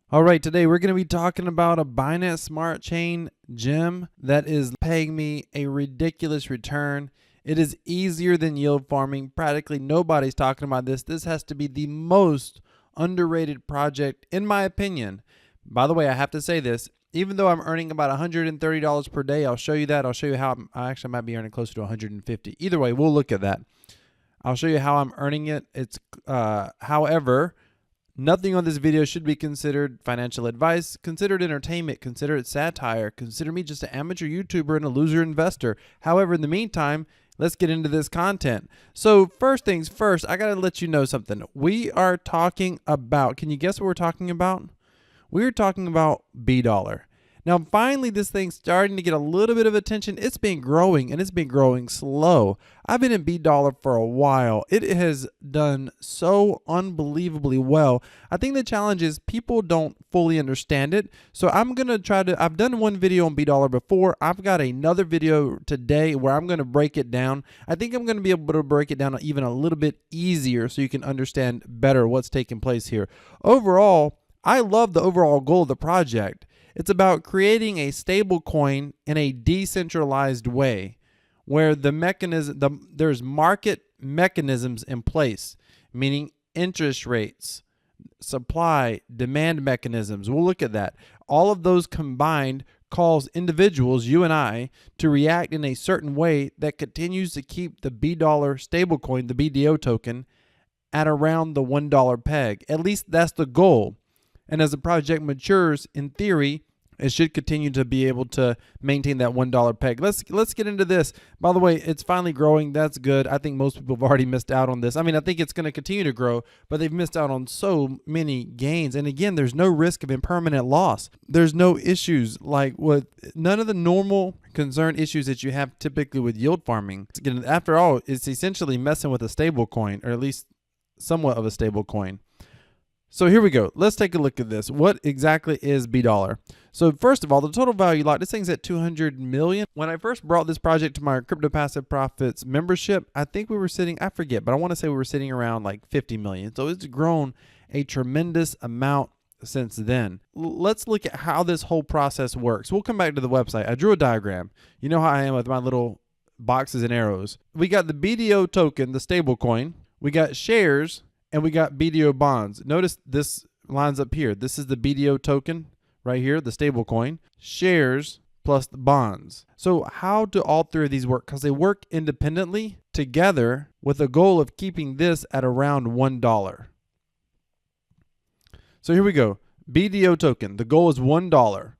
All right, today we're going to be talking about a Binance Smart Chain gem that is paying me a ridiculous return. It is easier than yield farming. Practically nobody's talking about this. This has to be the most underrated project in my opinion. By the way, I have to say this. Even though I'm earning about $130 per day, I'll show you that. I'll show you how I actually might be earning closer to 150. Either way, we'll look at that. I'll show you how I'm earning it. However, nothing on this video should be considered financial advice, considered entertainment, consider it satire, consider me just an amateur YouTuber and a loser investor. However, in the meantime, let's get into this content. So first things first, I got to let you know something. We are talking about, can you guess what we're talking about? We're talking about $. Now, finally, this thing's starting to get a little bit of attention. It's been growing, and it's been growing slow. I've been in $. For a while. It has done so unbelievably well. I think the challenge is people don't fully understand it. So I'm going to try to, I've done one video on $. before. I've got another video today where I'm going to break it down. I think I'm going to be able to break it down even a little bit easier so you can understand better what's taking place here. Overall, I love the overall goal of the project. It's about creating a stable coin in a decentralized way where there's market mechanisms in place, meaning interest rates, supply, demand mechanisms. We'll look at that. All of those combined cause individuals, you and I, to react in a certain way that continues to keep the $. Stablecoin, the BDO token, at around the $1 peg. At least that's the goal. And as the project matures, in theory, it should continue to be able to maintain that $1 peg. Let's get into this. By the way, it's finally growing. That's good. I think most people have already missed out on this. I mean, I think it's going to continue to grow, but they've missed out on so many gains. And again, there's no risk of impermanent loss. There's no issues like none of the normal concern issues that you have typically with yield farming. After all, it's essentially messing with a stable coin, or at least somewhat of a stable coin. So here we go. Let's take a look at this. What exactly is $? So first of all, the total value locked, this thing's at 200 million. When I first brought this project to my Crypto Passive Profits membership, I think we were sitting, I forget, but I want to say we were sitting around like 50 million. So it's grown a tremendous amount since then. Let's look at how this whole process works. We'll come back to the website. I drew a diagram. You know how I am with my little boxes and arrows. We got the BDO token, the stable coin. We got shares. And we got BDO bonds. Notice this lines up here. This is the BDO token right here, the stable coin. Shares plus the bonds. So how do all three of these work? Because they work independently together with a goal of keeping this at around $1. So here we go. BDO token. The goal is $1.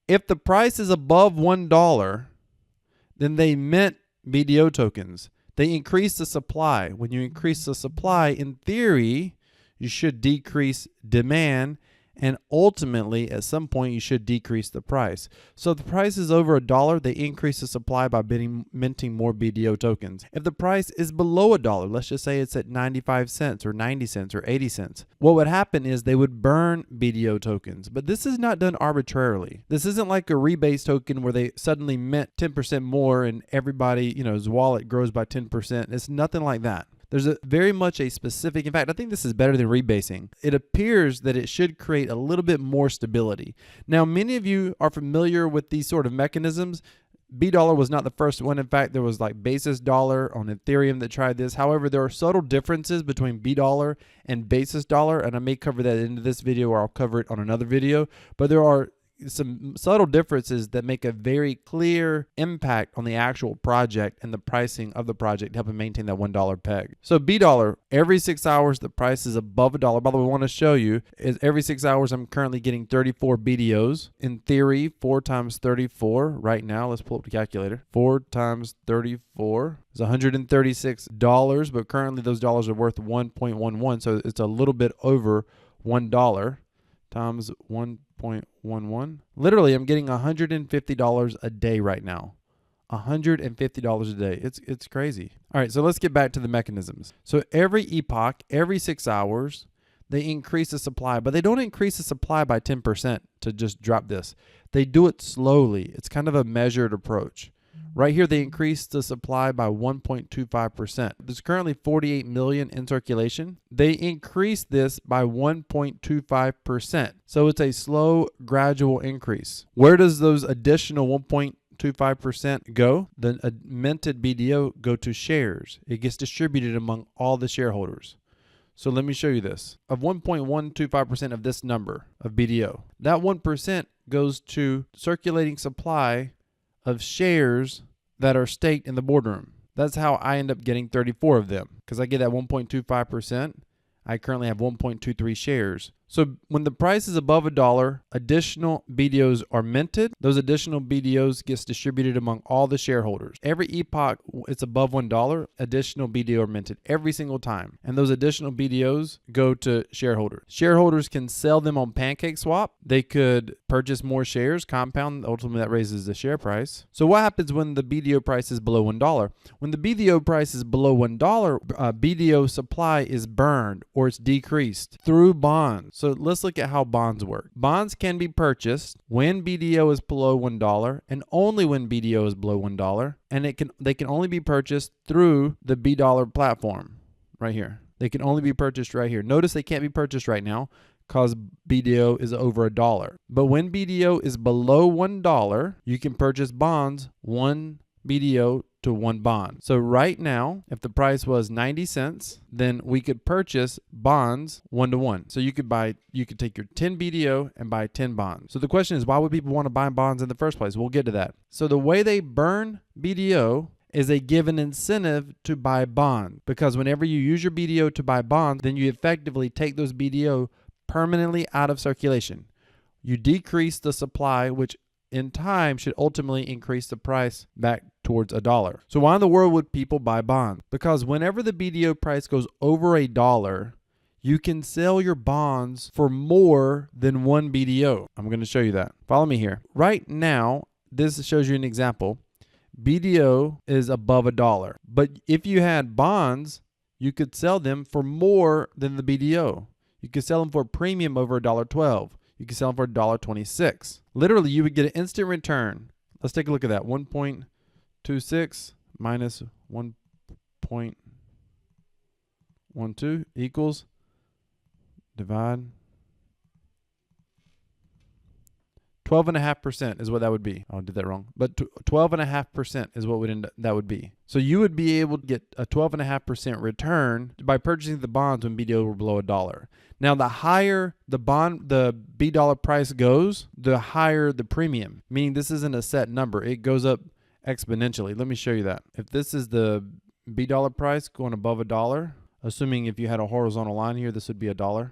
If the price is above $1, then they mint BDO tokens. They increase the supply. When you increase the supply, in theory, you should decrease demand, and ultimately, at some point, you should decrease the price. So if the price is over $1, they increase the supply by minting more BDO tokens. If the price is below $1, let's just say it's at 95 cents or 90 cents or 80 cents, what would happen is they would burn BDO tokens. But this is not done arbitrarily. This isn't like a rebase token where they suddenly mint 10% more and everybody, his wallet grows by 10%. It's nothing like that. There's very much a specific, in fact, I think this is better than rebasing. It appears that it should create a little bit more stability. Now, many of you are familiar with these sort of mechanisms. $. was not the first one. In fact, there was like Basis Dollar on Ethereum that tried this. However, there are subtle differences between $. And Basis Dollar, and I may cover that into this video or I'll cover it on another video. But there are some subtle differences that make a very clear impact on the actual project and the pricing of the project, helping maintain that $1 peg. So $, every 6 hours, the price is above $1. By the way, I want to show you is every 6 hours, I'm currently getting 34 BDOs. In theory, 4 times 34 right now. Let's pull up the calculator. 4 times 34 is $136, but currently those dollars are worth 1.11. So it's a little bit over $1 times 1.11. Literally, I'm getting $150 a day right now. $150 a day. It's crazy. All right, so let's get back to the mechanisms. So every epoch, every 6 hours, they increase the supply, but they don't increase the supply by 10% to just drop this. They do it slowly. It's kind of a measured approach. Right here, they increased the supply by 1.25%. There's currently 48 million in circulation. They increased this by 1.25%. So it's a slow, gradual increase. Where does those additional 1.25% go? The minted BDO go to shares. It gets distributed among all the shareholders. So let me show you this. Of 1.125% of this number of BDO, that 1% goes to circulating supply of shares that are staked in the boardroom. That's how I end up getting 34 of them, because I get that 1.25%. I currently have 1.23 shares. So when the price is above $1, additional BDOs are minted. Those additional BDOs gets distributed among all the shareholders. Every epoch it's above $1, additional BDO are minted every single time. And those additional BDOs go to shareholders. Shareholders can sell them on PancakeSwap. They could purchase more shares, compound. Ultimately, that raises the share price. So what happens when the BDO price is below $1? When the BDO price is below $1, BDO supply is burned or it's decreased through bonds. So let's look at how bonds work. Bonds can be purchased when BDO is below $1 and only when BDO is below $1. And they can only be purchased through the BDollar platform right here. They can only be purchased right here. Notice they can't be purchased right now because BDO is over $1. But when BDO is below $1, you can purchase bonds 1 BDO to 1 bond. So right now, if the price was 90 cents, then we could purchase bonds 1 to 1. So you could take your 10 BDO and buy 10 bonds. So the question is, why would people want to buy bonds in the first place? We'll get to that. So the way they burn BDO is they give an incentive to buy bonds, because whenever you use your BDO to buy bonds, then you effectively take those BDO permanently out of circulation. You decrease the supply, which in time should ultimately increase the price back towards $1. So why in the world would people buy bonds? Because whenever the BDO price goes over $1, you can sell your bonds for more than 1 BDO. I'm going to show you that. Follow me here. Right now, this shows you an example. BDO is above $1. But if you had bonds, you could sell them for more than the BDO. You could sell them for a premium over $1.12. You can sell them for $1.26. Literally, you would get an instant return. Let's take a look at that. 1.26 minus 1.12 equals, divide, 12.5% is what that would be. Oh, I did that wrong. But 12.5% is what that would be. So you would be able to get a 12.5% return by purchasing the bonds when BDO were below $1. Now, the higher the BDollar price goes, the higher the premium. Meaning this isn't a set number. It goes up exponentially. Let me show you that. If this is the BDollar price going above $1, assuming if you had a horizontal line here, this would be $1,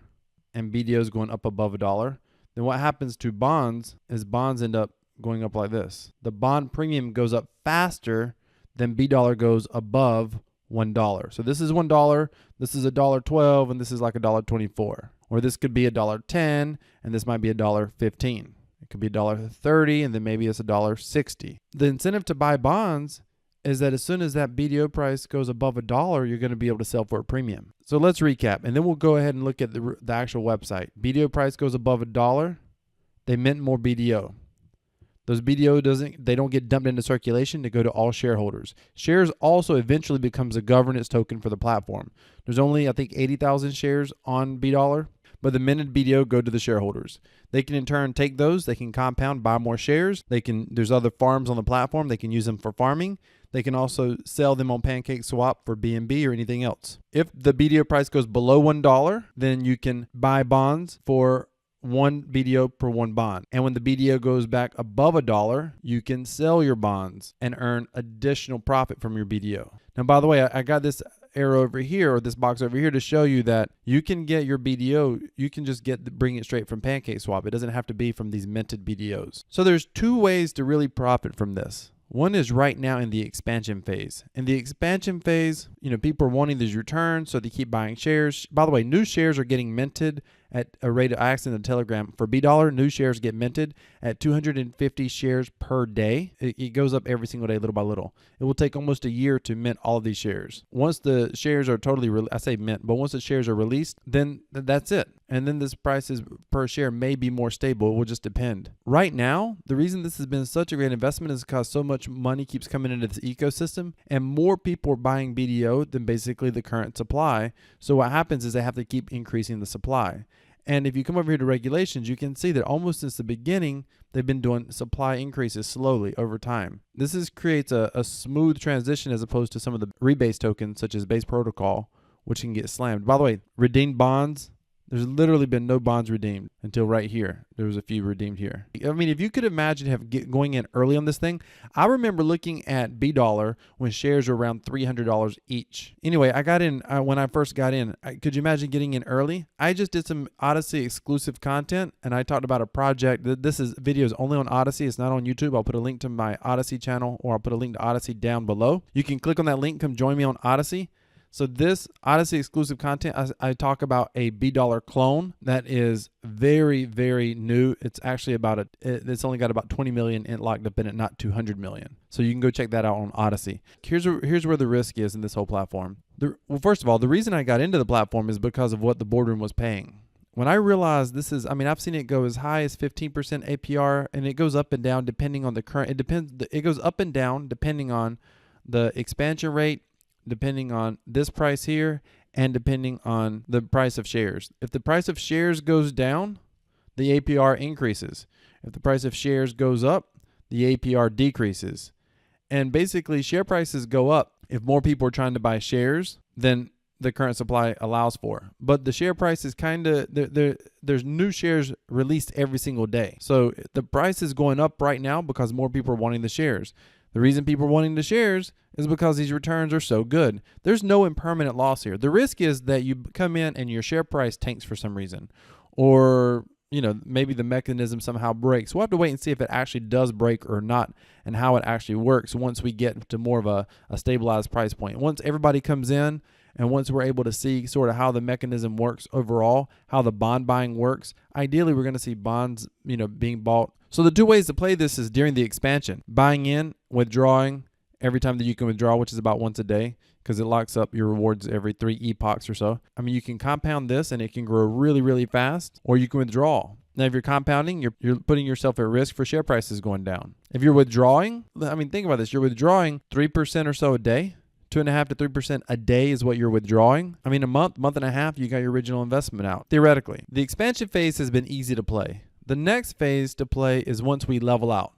and BDO is going up above $1. Then what happens to bonds is bonds end up going up like this. The bond premium goes up faster than BDollar goes above $1. So this is $1, this is $1.12, and this is like $1.24. Or this could be $1.10, and this might be $1.15. It could be $1.30, and then maybe it's $1.60. The incentive to buy bonds is that as soon as that BDO price goes above $1, you're going to be able to sell for a premium. So let's recap, and then we'll go ahead and look at the actual website. BDO price goes above $1, they mint more BDO. Those BDO they don't get dumped into circulation. They go to all shareholders. Shares also eventually becomes a governance token for the platform. There's only, I think, 80,000 shares on BDollar, but the minted BDO go to the shareholders. They can in turn take those. They can compound, buy more shares. There's other farms on the platform. They can use them for farming. They can also sell them on PancakeSwap for BNB or anything else. If the BDO price goes below $1, then you can buy bonds for 1 BDO per 1 bond. And when the BDO goes back above $1, you can sell your bonds and earn additional profit from your BDO. Now, by the way, I got this arrow over here, or this box over here, to show you that you can get your BDO, you can just bring it straight from PancakeSwap. It doesn't have to be from these minted BDOs. So there's 2 ways to really profit from this. One is right now in the expansion phase. In the expansion phase, people are wanting these returns, so they keep buying shares. By the way, new shares are getting minted at a rate of, I asked in the Telegram, for BDollar, new shares get minted at 250 shares per day. It goes up every single day, little by little. It will take almost a year to mint all of these shares. Once the shares are totally, I say mint, but once the shares are released, then that's it. and then this prices per share may be more stable. It will just depend. Right now, the reason this has been such a great investment is because so much money keeps coming into this ecosystem and more people are buying BDO than basically the current supply. So what happens is they have to keep increasing the supply. And if you come over here to regulations, you can see that almost since the beginning, they've been doing supply increases slowly over time. This creates a smooth transition as opposed to some of the rebase tokens such as Base Protocol, which can get slammed. By the way, redeemed bonds, there's literally been no bonds redeemed until right here. There was a few redeemed here. I mean, if you could imagine going in early on this thing, I remember looking at $B when shares were around $300 each. Anyway, I got in when I first got in. Could you imagine getting in early? I just did some Odysee exclusive content, and I talked about a project. This is videos only on Odysee. It's not on YouTube. I'll put a link to my Odysee channel, or I'll put a link to Odysee down below. You can click on that link, come join me on Odysee. So this Odysee exclusive content, I talk about a $B clone that is very, very new. It's actually it's only got about 20 million locked up in it, not 200 million. So you can go check that out on Odysee. Here's where the risk is in this whole platform. Well, first of all, the reason I got into the platform is because of what the boardroom was paying. When I realized I've seen it go as high as 15% APR, and it goes up and down depending on the current. It goes up and down depending on the expansion rate, depending on this price here, and depending on the price of shares. If the price of shares goes down, the APR increases. If the price of shares goes up, the APR decreases. And basically, share prices go up if more people are trying to buy shares than the current supply allows for. But the share price is there's new shares released every single day. So the price is going up right now because more people are wanting the shares. The reason people are wanting the shares is because these returns are so good. There's no impermanent loss here. The risk is that you come in and your share price tanks for some reason, or maybe the mechanism somehow breaks. We'll have to wait and see if it actually does break or not, and how it actually works once we get to more of a stabilized price point. Once everybody comes in, and once we're able to see sort of how the mechanism works overall, how the bond buying works, ideally we're going to see bonds, being bought. So the two ways to play this is during the expansion: buying in, withdrawing every time that you can withdraw, which is about once a day, because it locks up your rewards every 3 epochs or so. I mean, you can compound this and it can grow really, really fast, or you can withdraw. Now, if you're compounding, you're putting yourself at risk for share prices going down. If you're withdrawing, I mean, think about this. You're withdrawing 3% or so a day. 2.5% to 3% a day is what you're withdrawing. I mean, a month and a half, you got your original investment out, theoretically. The expansion phase has been easy to play. The next phase to play is once we level out,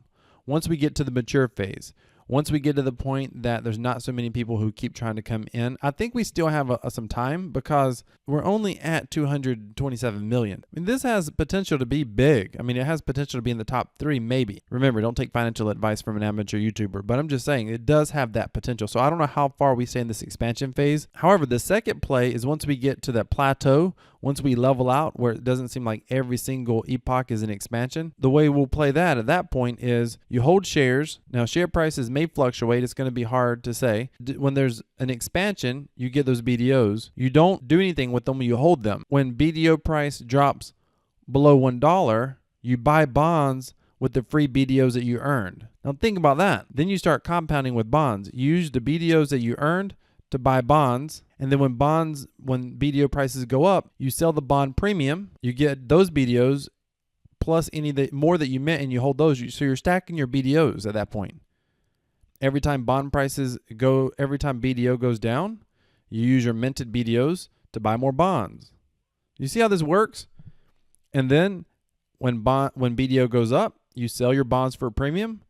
once we get to the mature phase. Once we get to the point that there's not so many people who keep trying to come in, I think we still have some time, because we're only at 227 million. I mean, this has potential to be big. I mean, it has potential to be in the top 3, maybe. Remember, don't take financial advice from an amateur YouTuber, but I'm just saying it does have that potential. So I don't know how far we stay in this expansion phase. However, the second play is once we get to that plateau, once we level out where it doesn't seem like every single epoch is an expansion. The way we'll play that at that point is you hold shares. Now, share prices may fluctuate. It's going to be hard to say. When there's an expansion, you get those BDOs. You don't do anything with them, you hold them. When BDO price drops below $1, you buy bonds with the free BDOs that you earned. Now think about that. Then you start compounding with bonds. You use the BDOs that you earned to buy bonds, and then when BDO prices go up, you sell the bond premium. You get those BDOs plus more that you mint, and you hold those. So you're stacking your BDOs at that point. Every time BDO goes down, you use your minted BDOs to buy more bonds. You see how this works? And then when BDO goes up, you sell your bonds for a premium,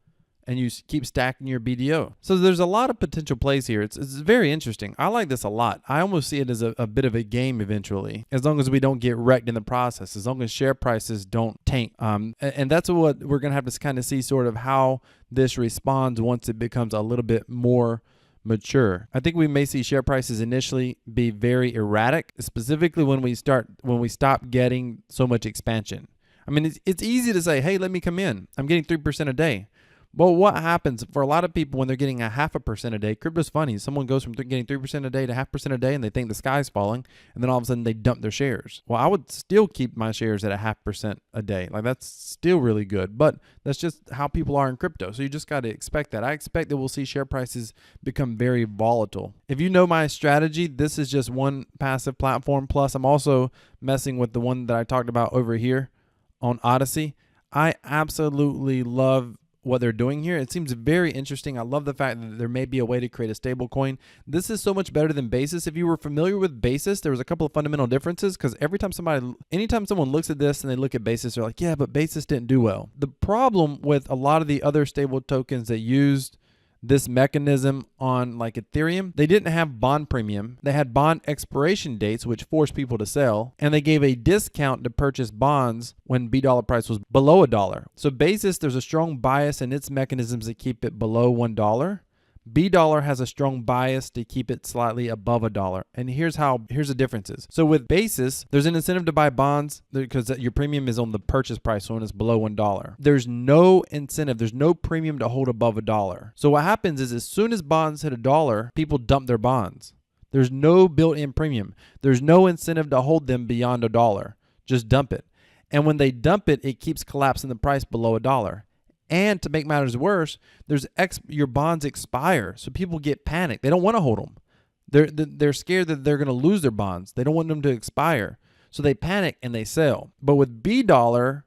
and you keep stacking your BDO. So there's a lot of potential plays here. It's very interesting. I like this a lot. I almost see it as a bit of a game eventually, as long as we don't get wrecked in the process, as long as share prices don't tank. And that's what we're going to have to kind of see, sort of how this responds once it becomes a little bit more mature. I think we may see share prices initially be very erratic, specifically when we stop getting so much expansion. I mean, it's easy to say, hey, let me come in. I'm getting 3% a day. Well, what happens for a lot of people when they're getting a 0.5% a day? Crypto's funny. Someone goes from getting 3% a day to 0.5% a day, and they think the sky's falling, and then all of a sudden they dump their shares. Well, I would still keep my shares at a 0.5% a day. Like, that's still really good, but that's just how people are in crypto. So you just got to expect that. I expect that we'll see share prices become very volatile. If you know my strategy, this is just one passive platform. Plus, I'm also messing with the one that I talked about over here on Odysee. I absolutely love what they're doing here. It seems very interesting. I love the fact that there may be a way to create a stable coin. This is so much better than Basis. If you were familiar with Basis, there was a couple of fundamental differences, because anytime someone looks at this and they look at Basis, they're like, yeah, but Basis didn't do well. The problem with a lot of the other stable tokens that used this mechanism on like Ethereum, they didn't have bond premium. They had bond expiration dates, which forced people to sell, and they gave a discount to purchase bonds when $B price was below $1. So Basis, there's a strong bias in its mechanisms to keep it below $1. $B has a strong bias to keep it slightly above $1. And here's the differences. So with Basis, there's an incentive to buy bonds because your premium is on the purchase price, so when it's below $1. There's no incentive. There's no premium to hold above $1. So what happens is as soon as bonds hit $1, people dump their bonds. There's no built-in premium. There's no incentive to hold them beyond $1. Just dump it. And when they dump it, it keeps collapsing the price below $1. And to make matters worse, your bonds expire, so people get panicked. They don't want to hold them. They're scared that they're going to lose their bonds. They don't want them to expire, so they panic and they sell. But with $B,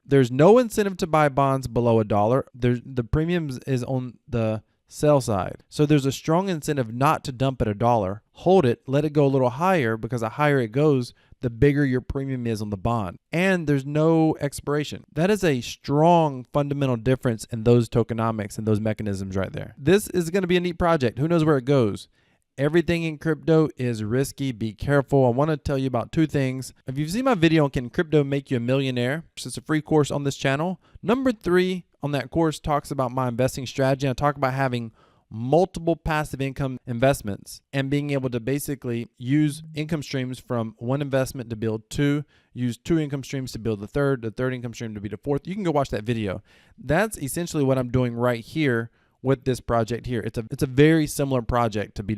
there's no incentive to buy bonds below $1. The premium is on the sell side, so there's a strong incentive not to dump at $1. Hold it, let it go a little higher, because the higher it goes, the bigger your premium is on the bond. And there's no expiration. That is a strong fundamental difference in those tokenomics and those mechanisms right there. This is going to be a neat project. Who knows where it goes? Everything in crypto is risky. Be careful. I want to tell you about two things. If you've seen my video on Can Crypto Make You a Millionaire, it's a free course on this channel. Number 3 on that course talks about my investing strategy. I talk about having multiple passive income investments and being able to basically use income streams from one investment to build two, use 2 income streams to build the third income stream to be the fourth. You can go watch that video. That's essentially what I'm doing right here with this project here. It's a very similar project to $B.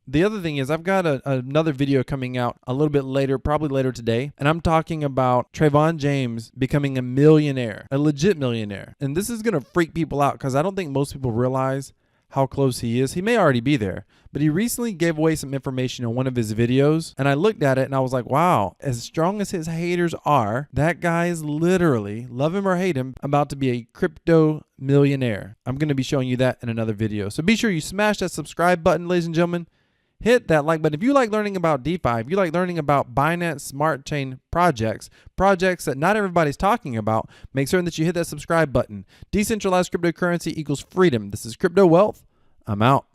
The other thing is I've got another video coming out a little bit later, probably later today, and I'm talking about Trayvon James becoming a millionaire, a legit millionaire. And this is going to freak people out, because I don't think most people realize how close he is. He may already be there, but he recently gave away some information on one of his videos, and I looked at it and I was like, wow, as strong as his haters are, that guy is literally, love him or hate him, about to be a crypto millionaire. I'm going to be showing you that in another video. So be sure you smash that subscribe button, ladies and gentlemen. Hit that like button. If you like learning about DeFi, if you like learning about Binance Smart Chain projects that not everybody's talking about, make certain that you hit that subscribe button. Decentralized cryptocurrency equals freedom. This is Crypto Wealth. I'm out.